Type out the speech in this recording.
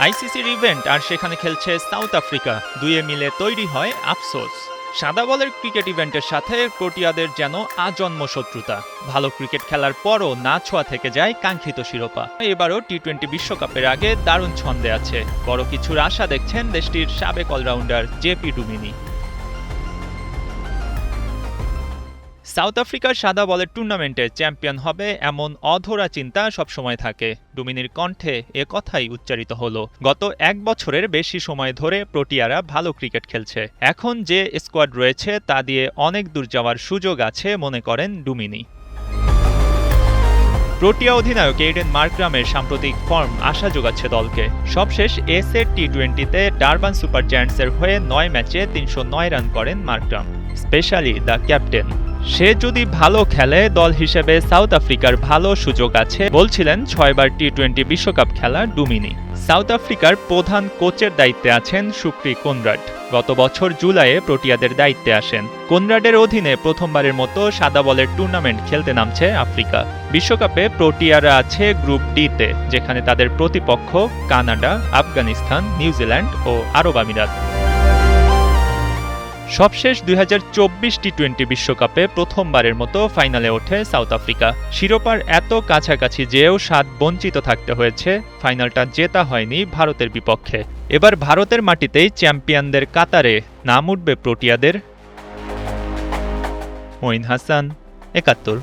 আইসিসির ইভেন্ট আর সেখানে খেলছে সাউথ আফ্রিকা, দুয়ে মিলে তৈরি হয় আফসোস। সাদা বলের ক্রিকেট ইভেন্টের সাথে প্রোটিয়াদের যেন আজন্ম শত্রুতা। ভালো ক্রিকেট খেলার পরও না ছোঁয়া থেকে যায় কাঙ্ক্ষিত শিরোপা। এবারও টি-20 বিশ্বকাপের আগে দারুণ ছন্দে আছে। বড় কিছুর আশা দেখছেন দেশটির সাবেক অলরাউন্ডার জেপি ডুমিনি। সাউথ আফ্রিকার সাদা বলের টুর্নামেন্টে চ্যাম্পিয়ন হবে এমন অধরা চিন্তা সবসময় থাকে। ডুমিনির কণ্ঠে এ কথাই উচ্চারিত হলো। গত এক বছরের বেশি সময় ধরে প্রোটিয়ারা ভালো ক্রিকেট খেলছে। এখন যে স্কোয়াড রয়েছে তা দিয়ে অনেক দূর যাওয়ার সুযোগ আছে মনে করেন ডুমিনি। প্রোটিয়া অধিনায়ক এইডেন মার্করামের সাম্প্রতিক ফর্ম আশা যোগাচ্ছে দলকে। সবশেষ এসের টি-20তে ডারবান সুপার জায়ান্টসের হয়ে 9 ম্যাচে 309 রান করেন মার্করাম, স্পেশালি দ্য ক্যাপ্টেন। সে যদি ভালো খেলে দল হিসেবে সাউথ আফ্রিকার ভালো সুযোগ আছে বলছিলেন 6 বার টি-20 বিশ্বকাপ খেলা ডুমিনি। সাউথ আফ্রিকার প্রধান কোচের দায়িত্বে আছেন সুক্রি কোনরাড। গত বছর জুলাইয়ে প্রোটিয়াদের দায়িত্বে আসেন। কোনরাডের অধীনে প্রথমবারের মতো সাদা বলের টুর্নামেন্ট খেলতে নামছে আফ্রিকা। বিশ্বকাপে প্রোটিয়ারা আছে গ্রুপ ডিতে, যেখানে তাদের প্রতিপক্ষ কানাডা, আফগানিস্তান, নিউজিল্যান্ড ও আরব আমিরাত। সবশেষ 2024 টি-20 বিশ্বকাপে প্রথমবারের মতো ফাইনালে ওঠে সাউথ আফ্রিকা। শিরোপার এত কাছাকাছি যেও স্বাদ বঞ্চিত থাকতে হয়েছে, ফাইনালটা জেতা হয়নি ভারতের বিপক্ষে। এবার ভারতের মাটিতেই চ্যাম্পিয়নদের কাতারে নাম উঠবে প্রোটিয়াদের। মঈন হাসান, ৭১।